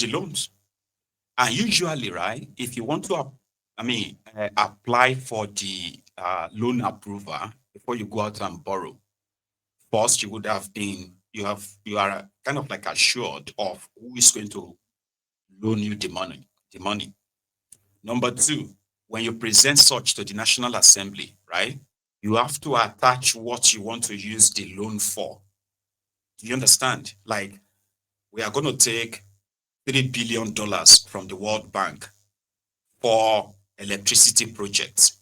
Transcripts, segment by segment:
the loans. And usually, right, if you want to, apply for the loan approval before you go out and borrow, first you would have been, you are kind of like assured of who is going to loan you the money. The money. Number two, when you present such to the National Assembly, right, you have to attach what you want to use the loan for. Do you understand? Like, we are going to take $3 billion from the World Bank for electricity projects.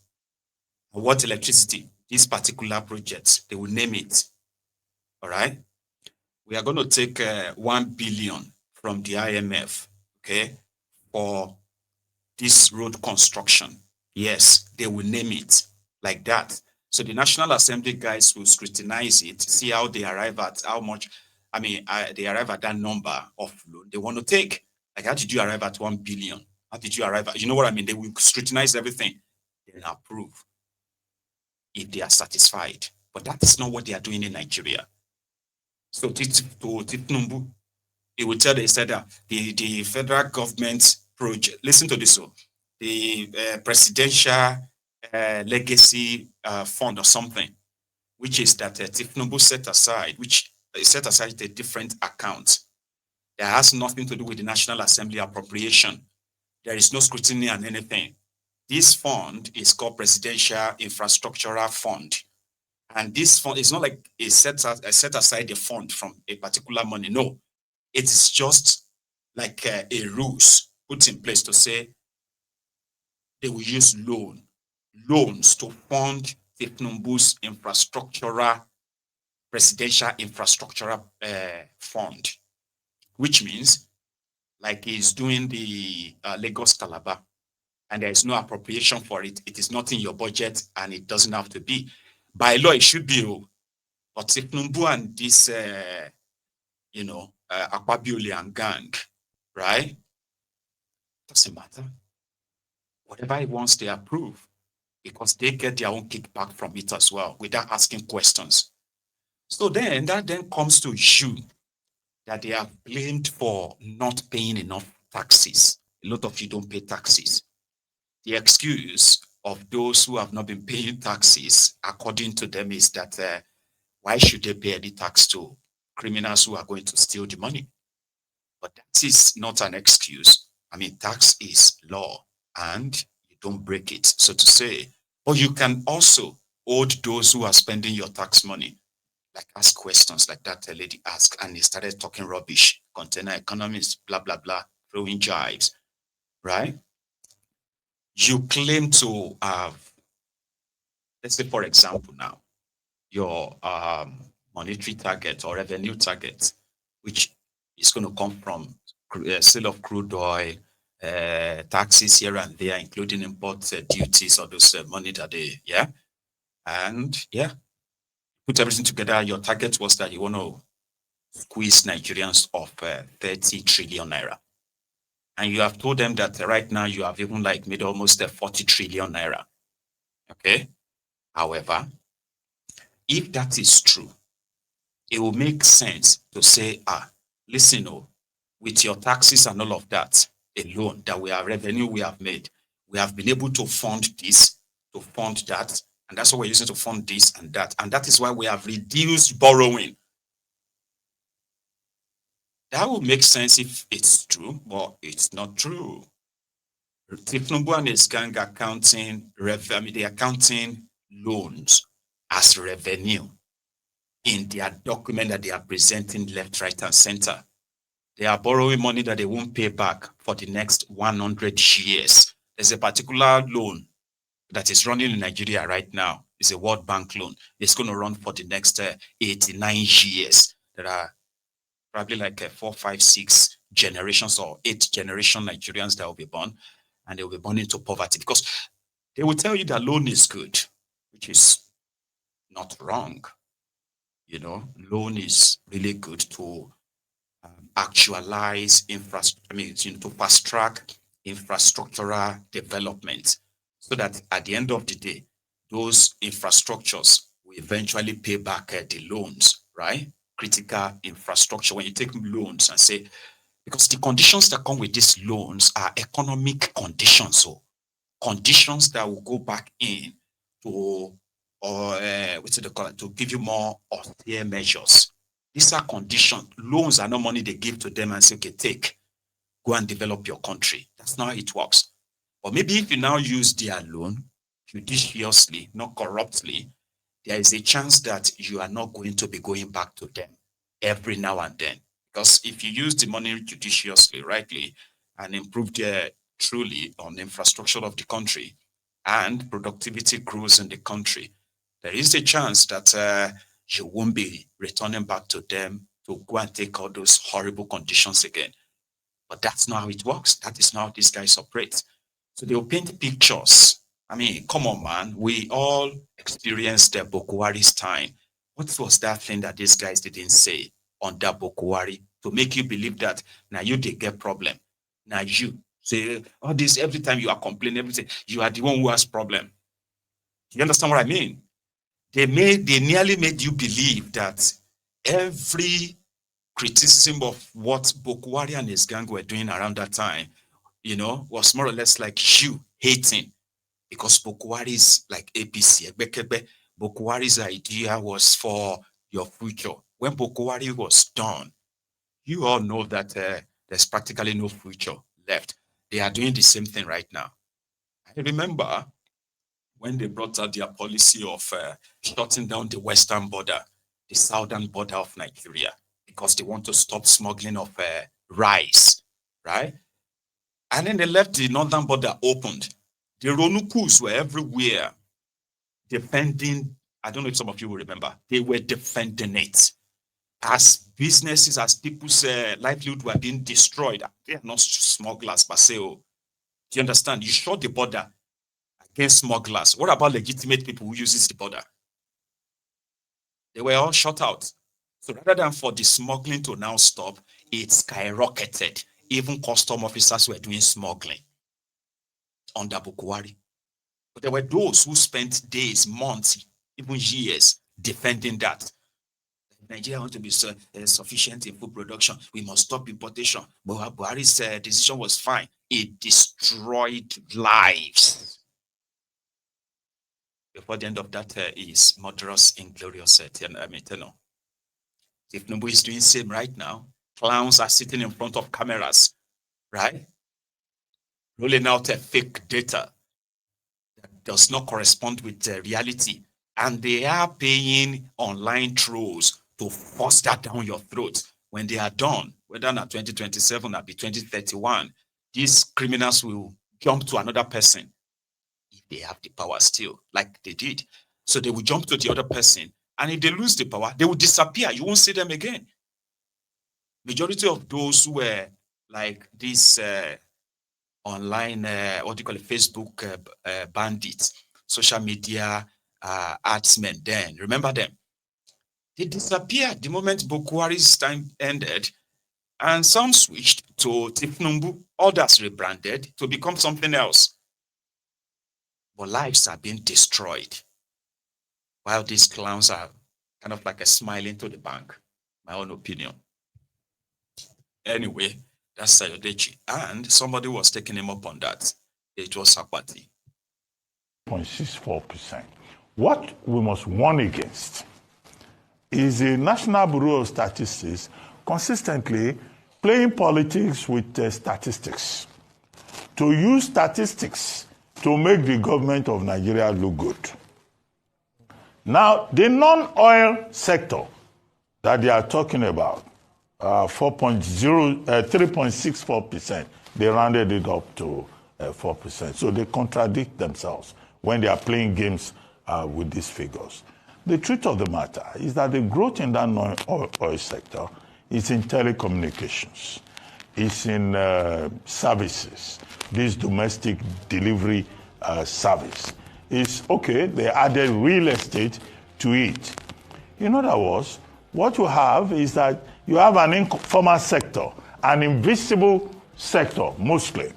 What electricity? This particular project, they will name it. All right. We are going to take 1 billion from the IMF, okay, for this road construction. Yes, they will name it like that. So the National Assembly guys will scrutinize it, see how they arrive at how much, they arrive at that number of loan they want to take. Like, how did you arrive at 1 billion? How did you arrive at, you know what I mean? They will scrutinize everything, then approve if they are satisfied. But that is not what they are doing in Nigeria. So to Tinubu, he will tell, they said that the federal government project, listen to this, so the presidential legacy fund or something, which is that Tinubu set aside, which set aside a different account that has nothing to do with the National Assembly appropriation. There is no scrutiny on anything. This fund is called Presidential Infrastructural Fund. And this fund is not like it set aside a fund from a particular money. No, it is just like a rules put in place to say they will use loans to fund Tinubu's presidential infrastructural fund, which means like he's doing the Lagos Calabar, and there is no appropriation for it. It is not in your budget, and it doesn't have to be. By law, it should be. But Tinubu and this, Akwabioli and gang, right? Doesn't matter. Whatever he wants, they approve, because they get their own kickback from it as well without asking questions. So then that then comes to you, that they are blamed for not paying enough taxes. A lot of you don't pay taxes. The excuse of those who have not been paying taxes, according to them, is that why should they pay any tax to criminals who are going to steal the money? But that is not an excuse. Tax is law, and you don't break it, so to say. But you can also hold those who are spending your tax money, like ask questions like that lady asked, and he started talking rubbish, container economists, blah, blah, blah, throwing jibes, right? You claim to have, let's say, for example, now, your monetary target or revenue target, which is going to come from sale of crude oil, taxes here and there, including import duties, or those money that put everything together. Your target was that you want to squeeze Nigerians of 30 trillion naira. And you have told them that right now you have even like made almost 40 trillion naira. Okay. However, if that is true, it will make sense to say, listen, with your taxes and all of that alone, that we have revenue we have made, we have been able to fund this, to fund that, and that's what we're using to fund this and that. And that is why we have reduced borrowing. That would make sense if it's true, but it's not true. Tinubu and his gang accounting loans as revenue in their document that they are presenting left, right, and center. They are borrowing money that they won't pay back for the next 100 years. There's a particular loan that is running in Nigeria right now. It's a World Bank loan. It's going to run for the next 89 years. There are probably like 4, 5, 6 generations or 8 generation Nigerians that will be born, and they will be born into poverty, because they will tell you that loan is good, which is not wrong. Loan is really good to actualize to fast track infrastructural development, so that at the end of the day, those infrastructures will eventually pay back the loans, right? Critical infrastructure. When you take loans and say, Because the conditions that come with these loans are economic conditions, so conditions that will go back in to, or what's it called, to give you more austere measures. These are conditions. Loans are not money they give to them and say, okay, take, go and develop your country. That's not how it works. Or maybe if you now use their loan judiciously, not corruptly, there is a chance that you are not going to be going back to them every now and then. Because if you use the money judiciously, rightly, and improve truly on the infrastructure of the country and productivity grows in the country, there is a chance that you won't be returning back to them to go and take all those horrible conditions again. But that's not how it works. That is not how these guys operate. So they'll paint pictures. I mean, come on, man. We all experienced the Bokuwari's time. What was that thing that these guys didn't say on that Bokuwari to make you believe that now you did get problem? Now you say all this every time you are complaining, everything, you are the one who has problem. You understand what I mean? They nearly made you believe that every criticism of what Bokuwari and his gang were doing around that time, was more or less like you hating because Bokuwari is like APC. Bokuwari's idea was for your future. When Bokuwari was done, you all know that there's practically no future left. They are doing the same thing right now. I remember when they brought out their policy of shutting down the western border, the southern border of Nigeria, because they want to stop smuggling of rice, right? And then they left the northern border opened. The Ronukus were everywhere defending. I don't know if some of you will remember. They were defending it. As businesses, as people's livelihood were being destroyed. They are not smugglers, but say, oh, do you understand? You shut the border against smugglers. What about legitimate people who uses the border? They were all shut out. So rather than for the smuggling to now stop, it skyrocketed. Even custom officers were doing smuggling under Bokuwari. But there were those who spent days, months, even years defending that. Nigeria wants to be sufficient in food production. We must stop importation. But Buhari's decision was fine. It destroyed lives. Before the end of that is murderous, inglorious tenor. If Tinubu is doing the same right now, clowns are sitting in front of cameras, right? Rolling out a fake data that does not correspond with reality. And they are paying online trolls to force that down your throat. When they are done, whether not 2027 or 2031, these criminals will jump to another person if they have the power still, like they did. So they will jump to the other person. And if they lose the power, they will disappear. You won't see them again. Majority of those who were like this online, Facebook bandits, social media artsmen then, remember them? They disappeared the moment Bokuwari's time ended, and some switched to Tinubu, others rebranded to become something else. But lives are being destroyed, while these clowns are kind of like a smiling to the bank, my own opinion. Anyway, that's Sayodechi. And somebody was taking him up on that. It was Sakwati. 0.64%. What we must warn against is the National Bureau of Statistics consistently playing politics with statistics, to use statistics to make the government of Nigeria look good. Now, the non-oil sector that they are talking about, 3.64%, they rounded it up to 4%. So they contradict themselves when they are playing games with these figures. The truth of the matter is that the growth in that non-oil sector is in telecommunications, it's in services, this domestic delivery service. It's okay, they added real estate to it. In other words, what you have is that you have an informal sector, an invisible sector mostly,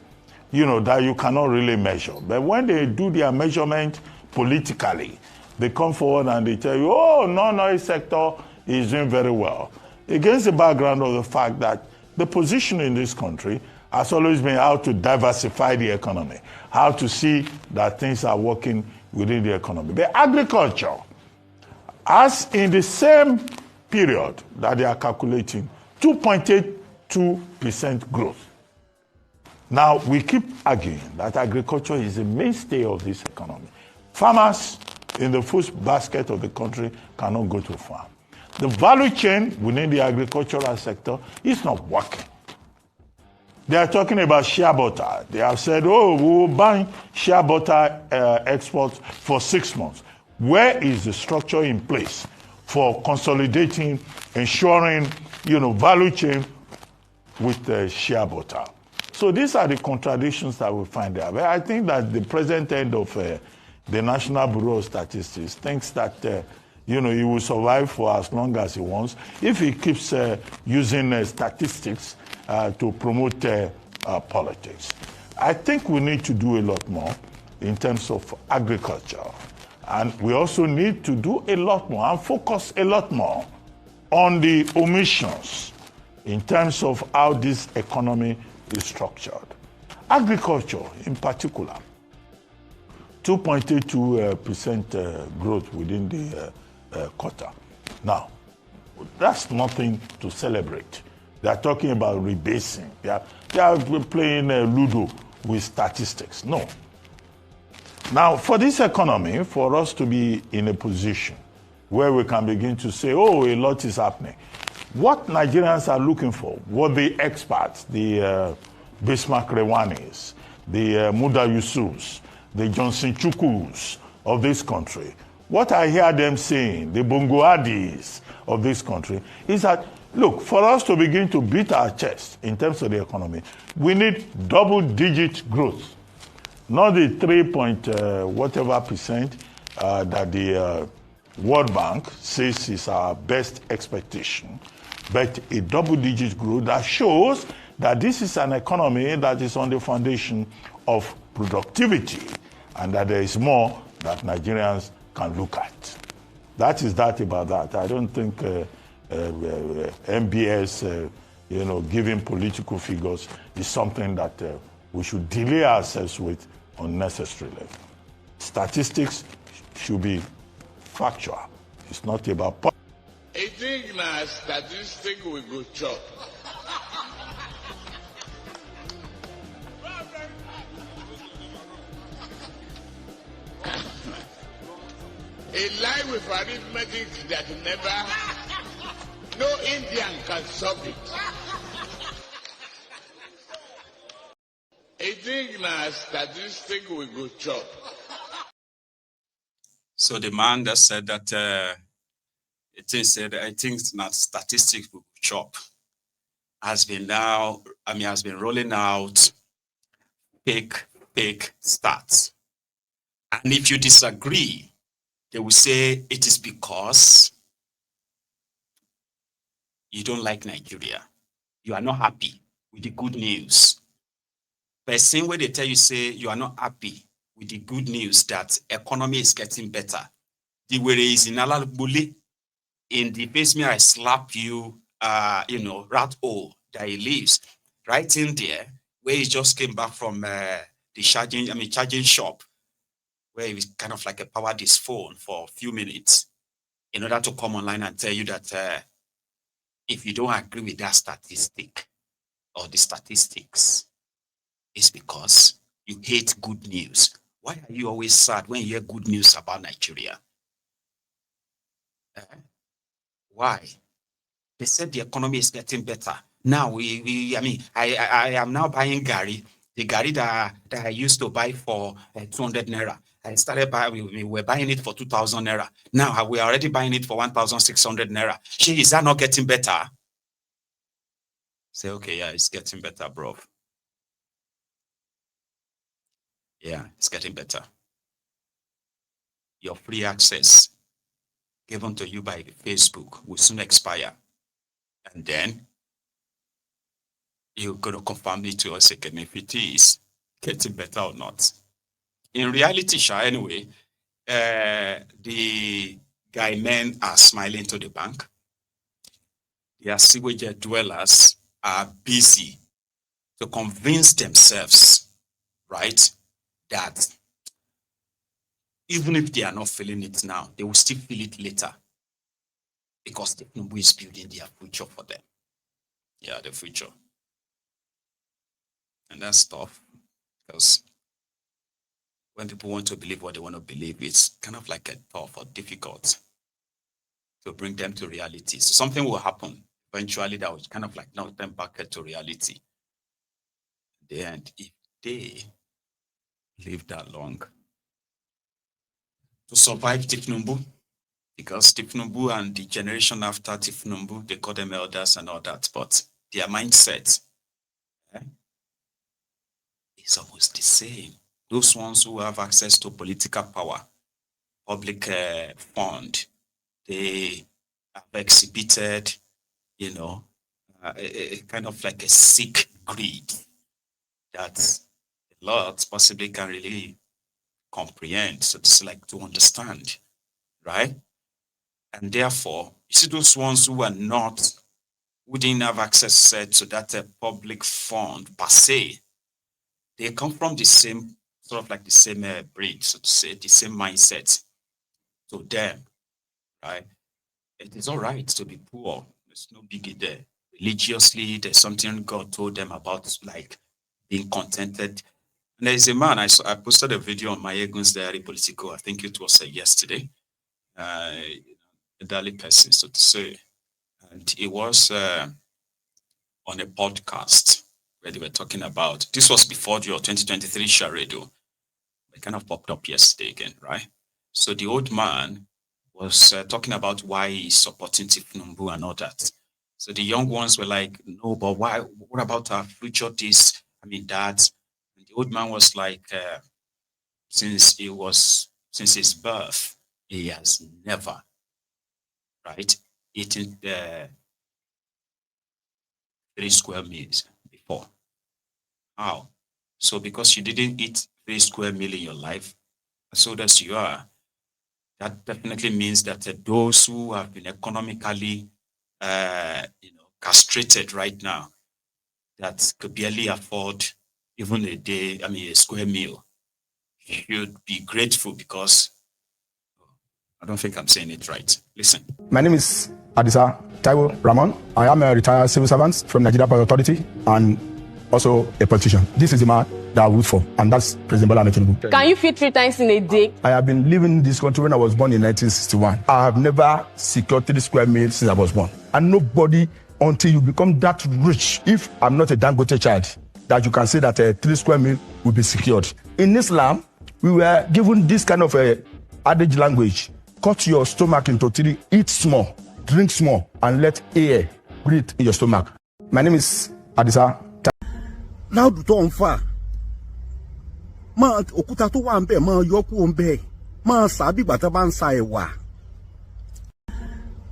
that you cannot really measure. But when they do their measurement politically, they come forward and they tell you, oh, non-oil sector is doing very well, against the background of the fact that The position in this country has always been how to diversify the economy, how to see that things are working within the economy. The agriculture, as in the same period that they are calculating, 2.82% growth. Now, we keep arguing that agriculture is the mainstay of this economy. Farmers in the food basket of the country cannot go to farm. The value chain within the agricultural sector is not working. They are talking about shea butter. They have said, oh, we will ban shea butter exports for 6 months. Where is the structure in place for consolidating, ensuring, value chain with shea butter? So these are the contradictions that we find there. But I think that the present end of the National Bureau of Statistics thinks that he will survive for as long as he wants if he keeps using statistics to promote politics. I think we need to do a lot more in terms of agriculture. And we also need to do a lot more and focus a lot more on the omissions in terms of how this economy is structured. Agriculture in particular, 2.82% growth within the quarter. Now, that's nothing to celebrate. They are talking about rebasing. They are playing Ludo with statistics. No. Now, for this economy, for us to be in a position where we can begin to say, oh, a lot is happening, what Nigerians are looking for, what the experts, the Bismarck Rewanis, the Muda Yusufs, the Johnson Chukwus of this country, what I hear them saying, the Bongoadis of this country, is that, look, for us to begin to beat our chest in terms of the economy, we need double-digit growth. Not the 3-point-whatever% that the World Bank says is our best expectation, but a double-digit growth that shows that this is an economy that is on the foundation of productivity and that there is more that Nigerians can look at. That is that about that. I don't think MBS, giving political figures is something that we should delay ourselves with unnecessarily. Statistics should be factual. It's not about politics. I think na statistic we go chop. A lie with arithmetic that never, no Indian can solve it. I think na statistic we go chop. So the man that said that, I think that statistics will chop has been rolling out fake stats. And if you disagree, they will say it is because you don't like Nigeria. You are not happy with the good news. But same way they tell you, say you are not happy with the good news that economy is getting better. The way is in Alabule, in the basement, I slap you, rat hole that he lives right in there, where he just came back from the charging shop, where he was kind of like powered his phone for a few minutes in order to come online and tell you that if you don't agree with that statistic or the statistics, it's because you hate good news. Why are you always sad when you hear good news about Nigeria? Why? They said the economy is getting better. Now I am now buying Gary, the Gary that I used to buy for 200 naira. I started buying, we were buying it for 2,000 naira. Now we are already buying it for 1,600 naira. Is that not getting better? Say, okay, yeah, it's getting better, bro. Yeah, it's getting better. Your free access given to you by Facebook will soon expire. And then you're going to confirm it to us again if it is getting better or not. In reality, anyway, the guy men are smiling to the bank. They are sewage dwellers are busy to convince themselves, right, that even if they are not feeling it now, they will still feel it later because Tinubu is building their future for them. Yeah, the future. And that's tough because when people want to believe what they want to believe, it's kind of like a tough or difficult to bring them to reality. So something will happen eventually that will kind of like knock them back to reality. In the end, if they live that long to survive Tinubu, because Tinubu and the generation after Tinubu, they call them elders and all that, but their mindset is almost the same. Those ones who have access to political power, public fund, they have exhibited, a kind of like a sick greed that a lot possibly can really comprehend, so it's like to understand, right? And therefore, you see those ones who are not, who didn't have access to that public fund per se, they come from the same, sort of like the same breed, so to say, the same mindset. To them, right? It is all right to be poor. There's no biggie there. Religiously, there's something God told them about, like being contented. And there's a man, I posted a video on Maiyegun's Diary Political, I think it was yesterday, a daily person, so to say. And it was on a podcast where they were talking about, this was before your 2023 Sharedo. It kind of popped up yesterday again, right? So the old man was talking about why he's supporting Tinubu and all that. So the young ones were like, no, but why? What about our future? This, that. And the old man was like, since his birth, he has never, right, eaten 3 square meals before. How? So because you didn't eat 3 square meal in your life, as old as you are, that definitely means that those who have been economically, castrated right now, that could barely afford even a square meal, should be grateful because I don't think I'm saying it right. Listen. My name is Adisa Taiwo Ramon. I am a retired civil servant from Nigeria Power Authority and also a politician. This is the man that I root for, and that's President Bola Ahmed Tinubu. Can you feed 3 times in a day? I have been living in this country when I was born in 1961. I have never secured 3 square meals since I was born. And nobody, until you become that rich, if I'm not a Dangote child, that you can say that a 3 square meal will be secured. In Islam, we were given this kind of a adage language. Cut your stomach into 3, eat small, drink small, and let air breathe in your stomach. My name is Adisa. Now do to unfa. Ma okuta tó wà ńbẹ̀ ma yọ kúrò ńbẹ̀. Ma sá bí ìgbà tí bá ń sa ẹ̀wà.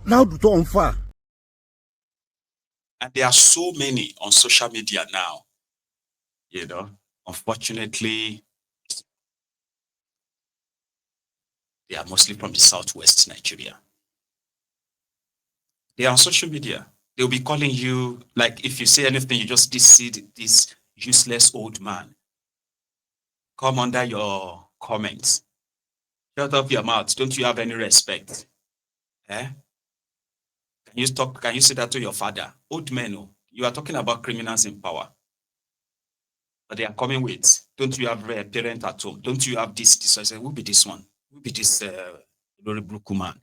Now do to unfa. And there are so many on social media now, unfortunately, they are mostly from the southwest Nigeria. They are on social media. They'll be calling you, like if you say anything, you just see this useless old man come under your comments. Shut up your mouth. Don't you have any respect? Can you say that to your father? Old men, you are talking about criminals in power. But they are coming with, don't you have a parent at home? Don't you have this? So I said, who be this one? Who be this Lori Bruku man?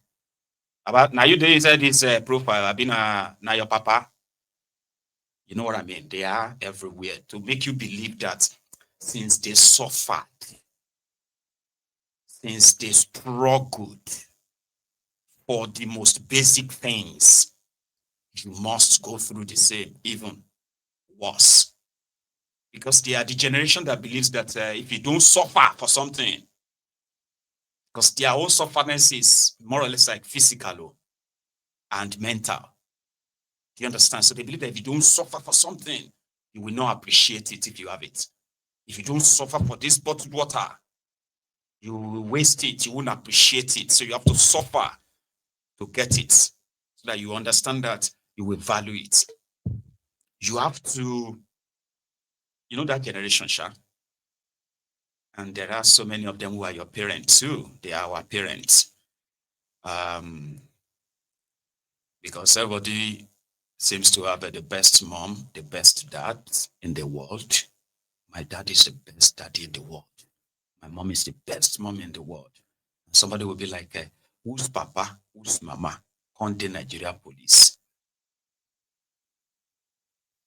About now you did say this profile, I've been now your papa. You know what I mean? They are everywhere to make you believe that since they suffered, since they struggled for the most basic things, you must go through the same, even worse. Because they are the generation that believes that if you don't suffer for something, because their own sufferness is more or less like physical and mental. Do you understand? So they believe that if you don't suffer for something, you will not appreciate it if you have it. If you don't suffer for this bottled water, you will waste it, you won't appreciate it. So you have to suffer to get it, so that you understand that you will value it. you have to, you know, that generation, Sha. And there are so many of them who are your parents too. They are our parents. Because everybody seems to have the best mom, the best dad in the world. My dad is the best daddy in the world. My mom is the best mom in the world. Somebody will be like, who's papa, who's mama? Conde Nigeria police.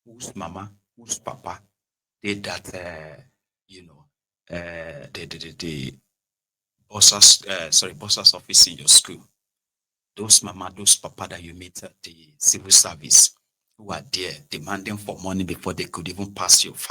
Who's mama, who's papa? They that, you know, the boss's office in your school. Those mama, those papa that you meet at the civil service who are there demanding for money before they could even pass your file.